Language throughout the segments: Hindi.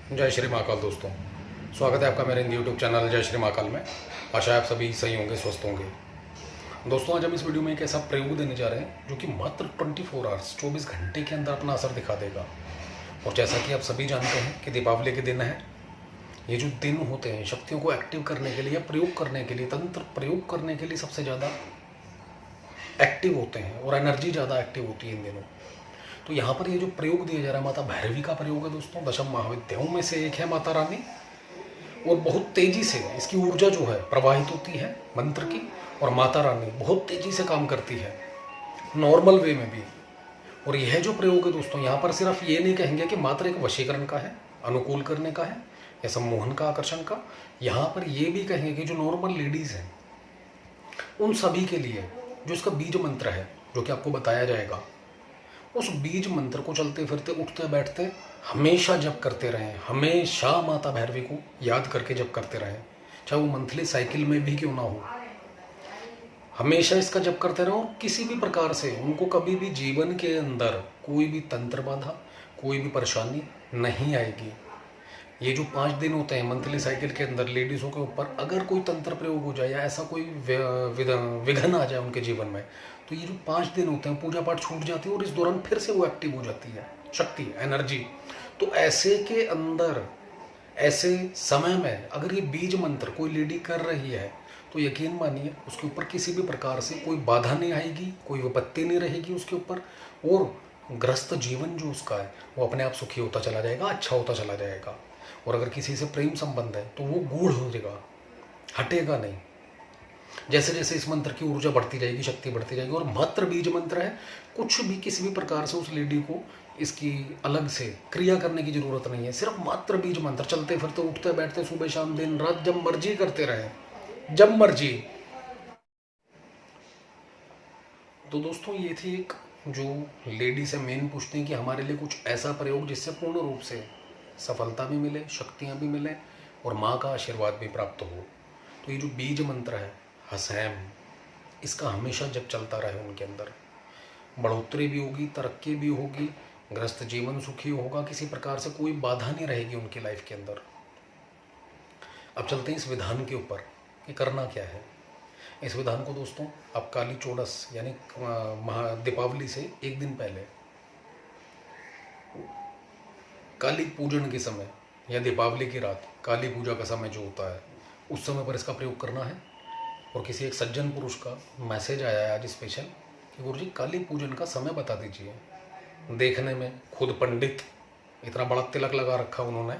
जय श्री महाकाल दोस्तों, स्वागत है आपका मेरे यूट्यूब चैनल जय श्री महाकाल में। आशा है आप सभी सही होंगे, स्वस्थ होंगे। दोस्तों, आज हम इस वीडियो में एक ऐसा प्रयोग देने जा रहे हैं जो कि मात्र 24 आवर्स 24 घंटे के अंदर अपना असर दिखा देगा। और जैसा कि आप सभी जानते हैं कि दीपावली के दिन है, ये जो दिन होते हैं शक्तियों को एक्टिव करने के लिए या प्रयोग करने के लिए, तंत्र प्रयोग करने के लिए सबसे ज़्यादा एक्टिव होते हैं और एनर्जी ज़्यादा एक्टिव होती है इन दिनों। तो यहाँ पर ये जो प्रयोग दिया जा रहा है माता भैरवी का प्रयोग है दोस्तों। दशम महाविद्याओं में से एक है माता रानी, और बहुत तेजी से इसकी ऊर्जा जो है प्रवाहित होती है मंत्र की, और माता रानी बहुत तेजी से काम करती है नॉर्मल वे में भी। और यह जो प्रयोग है दोस्तों, यहाँ पर सिर्फ ये नहीं कहेंगे कि मात्र एक वशीकरण का है, अनुकूल करने का है या सम्मोहन का, आकर्षण का। यहाँ पर ये भी कहेंगे कि जो नॉर्मल लेडीज़ हैं उन सभी के लिए जो इसका बीज मंत्र है, जो कि आपको बताया जाएगा, उस बीज मंत्र को चलते फिरते उठते बैठते हमेशा जप करते रहें। हमेशा माता भैरवी को याद करके जप करते रहें, चाहे वो मंथली साइकिल में भी क्यों ना हो। हमेशा इसका जप करते रहें और किसी भी प्रकार से उनको कभी भी जीवन के अंदर कोई भी तंत्र बाधा, कोई भी परेशानी नहीं आएगी। ये जो 5 दिन होते हैं मंथली साइकिल के अंदर, लेडीज़ों के ऊपर अगर कोई तंत्र प्रयोग हो जाए या ऐसा कोई विघन आ जाए उनके जीवन में, तो ये जो 5 दिन होते हैं पूजा पाठ छूट जाती है और इस दौरान फिर से वो एक्टिव हो जाती है शक्ति, एनर्जी। तो ऐसे के अंदर, ऐसे समय में अगर ये बीज मंत्र कोई लेडी कर रही है तो यकीन मानिए उसके ऊपर किसी भी प्रकार से कोई बाधा नहीं आएगी, कोई विपत्ति नहीं रहेगी उसके ऊपर, और ग्रस्त जीवन जो उसका है वो अपने आप सुखी होता चला जाएगा, अच्छा होता चला जाएगा। और अगर किसी से प्रेम संबंध है तो वो गूढ़ हो जाएगा, हटेगा नहीं। जैसे जैसे इस मंत्र की ऊर्जा बढ़ती जाएगी, शक्ति बढ़ती जाएगी। और मात्र बीज मंत्र है, कुछ भी किसी भी प्रकार से उस लेडी को इसकी अलग से क्रिया करने की जरूरत नहीं है। सिर्फ मात्र बीज मंत्र चलते फिरते उठते बैठते सुबह शाम दिन रात जब मर्जी करते रहे, जब मर्जी। तो दोस्तों, ये थी एक जो लेडी से मेन पूछते हैं कि हमारे लिए कुछ ऐसा प्रयोग जिससे पूर्ण रूप से सफलता भी मिले, शक्तियाँ भी मिले और माँ का आशीर्वाद भी प्राप्त हो। तो ये जो बीज मंत्र है हसैम, इसका हमेशा जब चलता रहे उनके अंदर बढ़ोतरी भी होगी, तरक्की भी होगी, ग्रस्त जीवन सुखी होगा, किसी प्रकार से कोई बाधा नहीं रहेगी उनकी लाइफ के अंदर। अब चलते हैं इस विधान के ऊपर कि करना क्या है। इस विधान को दोस्तों आप काली चौदस यानी दीपावली से एक दिन पहले, काली पूजन के समय या दीपावली की रात काली पूजा का समय जो होता है उस समय पर इसका प्रयोग करना है। और किसी एक सज्जन पुरुष का मैसेज आया है आज स्पेशल कि गुरुजी काली पूजन का समय बता दीजिए। देखने में खुद पंडित, इतना बड़ा तिलक लगा रखा उन्होंने।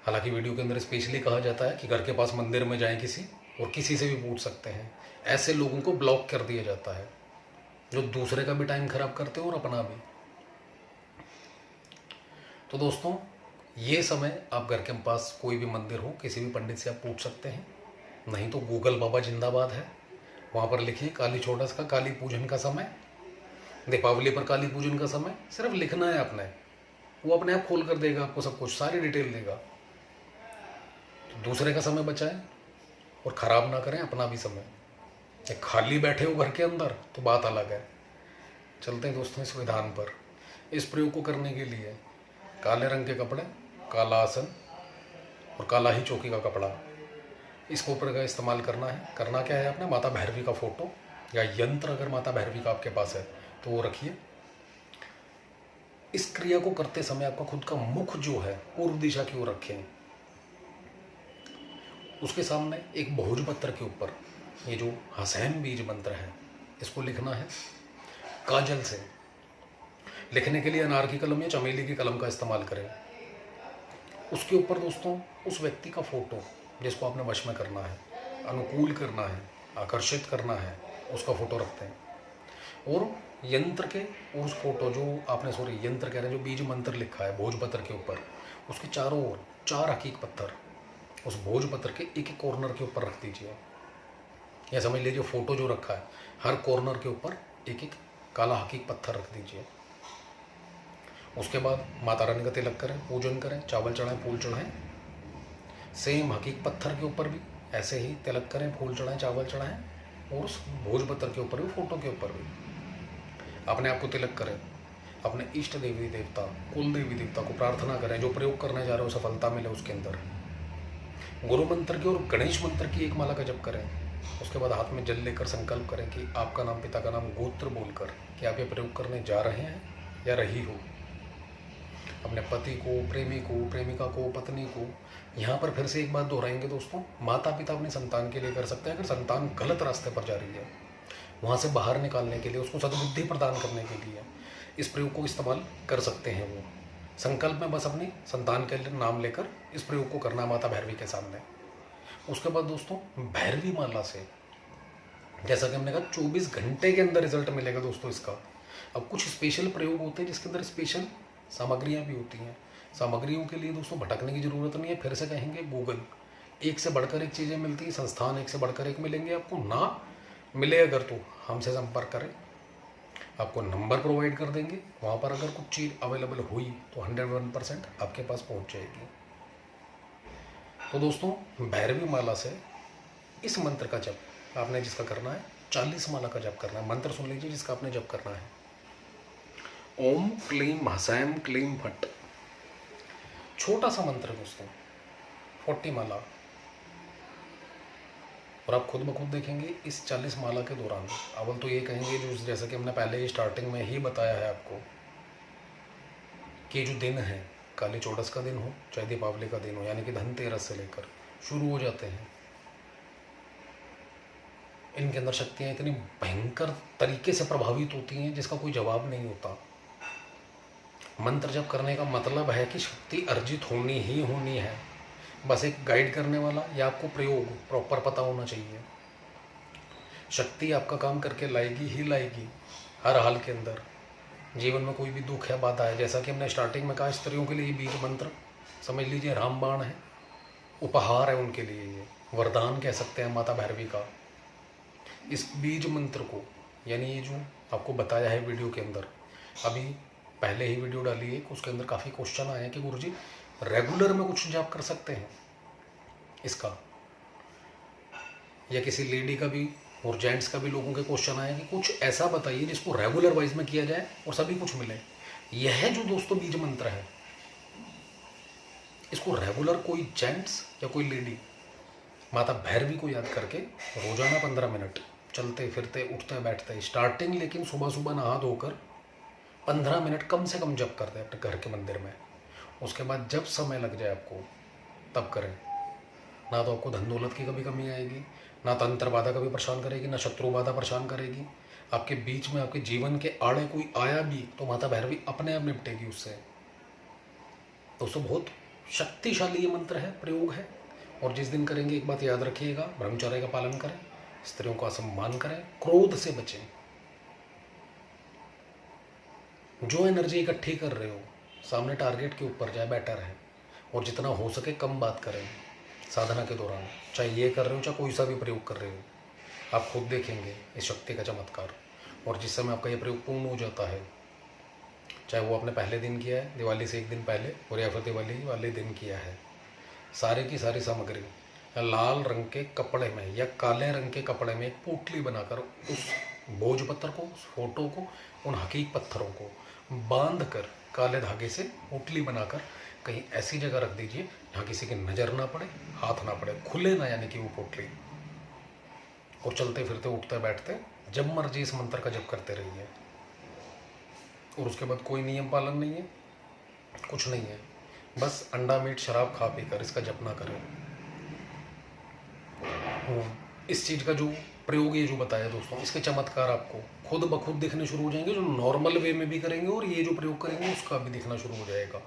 हालांकि वीडियो के अंदर स्पेशली कहा जाता है कि घर के पास मंदिर में जाएं किसी, और किसी से भी पूछ सकते हैं। ऐसे लोगों को ब्लॉक कर दिया जाता है जो दूसरे का भी टाइम खराब करते हैं और अपना भी। तो दोस्तों, ये समय आप घर के पास कोई भी मंदिर हो, किसी भी पंडित से आप पूछ सकते हैं। नहीं तो गूगल बाबा जिंदाबाद है, वहाँ पर लिखिए काली चौदस का काली पूजन का समय, दीपावली पर काली पूजन का समय। सिर्फ लिखना है आपने, वो अपने आप खोल कर देगा आपको सब कुछ, सारी डिटेल देगा। तो दूसरे का समय बचाएं और ख़राब ना करें अपना भी समय। खाली बैठे हो घर के अंदर तो बात अलग है। चलते हैं दोस्तों इस विधान पर। इस प्रयोग को करने के लिए काले रंग के कपड़े, काला आसन और काला ही चौकी का कपड़ा, इसको ऊपर का इस्तेमाल करना है। करना क्या है, आपने माता भैरवी का फोटो या यंत्र अगर माता भैरवी का आपके पास है तो वो रखिए। इस क्रिया को करते समय आपका खुद का मुख जो है पूर्व दिशा की ओर रखें। उसके सामने एक भोजपत्र के ऊपर ये जो हसैम बीज मंत्र है इसको लिखना है काजल से। लिखने के लिए अनार की कलम या चमेली की कलम का इस्तेमाल करें। उसके ऊपर दोस्तों उस व्यक्ति का फोटो जिसको आपने वश में करना है, अनुकूल करना है, आकर्षित करना है, उसका फोटो रखते हैं। और यंत्र के उस फोटो जो आपने, यंत्र कह रहे हैं, जो बीज मंत्र लिखा है भोजपत्र के ऊपर, उसके चारों ओर 4 हकीक पत्थर उस भोजपत्र के एक एक कॉर्नर के ऊपर रख दीजिए। या समझ लीजिए फोटो जो रखा है हर कॉर्नर के ऊपर एक एक काला हकीक पत्थर रख दीजिए। उसके बाद माता रानी का तिलक करें, पूजन करें, चावल चढ़ाएं, फूल चढ़ाएं। सेम हकीक पत्थर के ऊपर भी ऐसे ही तिलक करें, फूल चढ़ाएं, चावल चढ़ाएं, और उस भोजपत्र के ऊपर भी, फोटो के ऊपर भी अपने आप को तिलक करें। अपने इष्ट देवी देवता, कुल देवी देवता को प्रार्थना करें, जो प्रयोग करने जा रहे हो सफलता मिले उसके अंदर। गुरु मंत्र की और गणेश मंत्र की एक माला का जप करें। उसके बाद हाथ में जल लेकर संकल्प करें कि आपका नाम, पिता का नाम, गोत्र बोलकर कि आप ये प्रयोग करने जा रहे हैं या रही हो। अपने पति को, प्रेमी को, प्रेमिका को, पत्नी को, यहाँ पर फिर से एक बात दोहराएंगे दोस्तों, माता पिता अपने संतान के लिए कर सकते हैं। अगर संतान गलत रास्ते पर जा रही है, वहाँ से बाहर निकालने के लिए, उसको सद्बुद्धि प्रदान करने के लिए इस प्रयोग को इस्तेमाल कर सकते हैं। वो संकल्प में बस अपनी संतान के लिए नाम लेकर इस प्रयोग को करना माता भैरवी के सामने। उसके बाद दोस्तों भैरवी माला से, जैसा कि हमने कहा, 24 घंटे के अंदर रिजल्ट मिलेगा दोस्तों इसका। अब कुछ स्पेशल प्रयोग होते हैं जिसके अंदर स्पेशल सामग्रियाँ भी होती हैं। सामग्रियों के लिए दोस्तों भटकने की ज़रूरत नहीं है। फिर से कहेंगे, गूगल, एक से बढ़कर एक चीज़ें मिलती हैं, संस्थान एक से बढ़कर एक मिलेंगे आपको। ना मिले अगर तो हमसे संपर्क करें, आपको नंबर प्रोवाइड कर देंगे। वहाँ पर अगर कुछ चीज़ अवेलेबल हुई तो 101% आपके पास पहुँच जाएगी। तो दोस्तों भैरवी माला से इस मंत्र का जप आपने जिसका करना है, 40 माला का जप करना है। मंत्र सुन लीजिए जिसका आपने जप करना है। ओम क्लीं ह्सैं क्लीं फट्। छोटा सा मंत्र दोस्तों, 40 माला। और आप खुद ब खुद देखेंगे इस 40 माला के दौरान, अव्वल तो ये कहेंगे, जो जैसा कि हमने पहले ही स्टार्टिंग में ही बताया है आपको, कि जो दिन है, काली चौदस का दिन हो चाहे दीपावली का दिन हो, यानी कि धनतेरस से लेकर शुरू हो जाते हैं। इनके अंदर शक्तियाँ इतनी भयंकर तरीके से प्रभावित होती हैं जिसका कोई जवाब नहीं होता। मंत्र जप करने का मतलब है कि शक्ति अर्जित होनी ही होनी है। बस एक गाइड करने वाला या आपको प्रयोग प्रॉपर पता होना चाहिए। शक्ति आपका काम करके लाएगी ही लाएगी हर हाल के अंदर। जीवन में कोई भी दुख है, बाधा है, जैसा कि हमने स्टार्टिंग में कहा, स्त्रियों के लिए बीज मंत्र समझ लीजिए रामबाण है, उपहार है उनके लिए, ये वरदान कह सकते हैं माता भैरवी का। इस बीज मंत्र को, यानी ये जो आपको बताया है वीडियो के अंदर, अभी पहले ही वीडियो डाली है, उसके अंदर काफ़ी क्वेश्चन आए हैं कि गुरुजी रेगुलर में कुछ जाप कर सकते हैं इसका, या किसी लेडी का भी और जेंट्स का भी लोगों के क्वेश्चन आए कि कुछ ऐसा बताइए जिसको रेगुलर वाइज में किया जाए और सभी कुछ मिले। यह जो दोस्तों बीज मंत्र है, इसको रेगुलर कोई जेंट्स या कोई लेडी माता भैरवी को याद करके रोजाना 15 मिनट चलते फिरते उठते बैठते, स्टार्टिंग लेकिन सुबह सुबह नहा धोकर 15 मिनट कम से कम जप करते हैं अपने घर के मंदिर में। उसके बाद जब समय लग जाए आपको तब करें। ना तो आपको धन दौलत की कभी कमी आएगी, ना तंत्र बाधा कभी परेशान करेगी, ना शत्रु बाधा परेशान करेगी। आपके बीच में आपके जीवन के आड़े कोई आया भी तो माता भैरवी अपने आप निपटेगी उससे। दोस्तों बहुत शक्तिशाली ये मंत्र है, प्रयोग है। और जिस दिन करेंगे एक बात याद रखिएगा, ब्रह्मचर्य का पालन करें, स्त्रियों का सम्मान करें, क्रोध से बचें। जो एनर्जी इकट्ठी कर रहे हो सामने टारगेट के ऊपर जाए बेटर है। और जितना हो सके कम बात करें साधना के दौरान, चाहे ये कर रहे हो चाहे कोई सा भी प्रयोग कर रहे हो। आप खुद देखेंगे इस शक्ति का चमत्कार। और जिस समय आपका ये प्रयोग पूर्ण हो जाता है, चाहे वो आपने पहले दिन किया है दिवाली से एक दिन पहले, और या फिर दिवाली वाले दिन किया है, सारे की सारी सामग्री लाल रंग के कपड़े में या काले रंग के कपड़े में एक पोटली बनाकर उस भोजपत्र को, उस फोटो को, उन हकीक पत्थरों को बांध कर काले धागे से पोटली बनाकर कहीं ऐसी जगह रख दीजिए जहाँ किसी की नज़र ना पड़े, हाथ ना पड़े, खुले ना, यानी कि वो पोटली। और चलते फिरते उठते बैठते जब मर्जी इस मंत्र का जप करते रहिए। और उसके बाद कोई नियम पालन नहीं है, कुछ नहीं है, बस अंडा मीट शराब खा पी कर इसका जप ना करें। इस चीज़ का जो प्रयोग ये जो बताया दोस्तों, इसके चमत्कार आपको खुद ब खुद दिखने शुरू हो जाएंगे। जो नॉर्मल वे में भी करेंगे और ये जो प्रयोग करेंगे उसका भी दिखना शुरू हो जाएगा।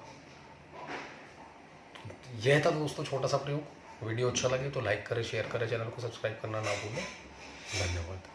यह था दोस्तों छोटा सा प्रयोग। वीडियो अच्छा लगे तो लाइक करें, शेयर करें, चैनल को सब्सक्राइब करना ना भूलें। धन्यवाद।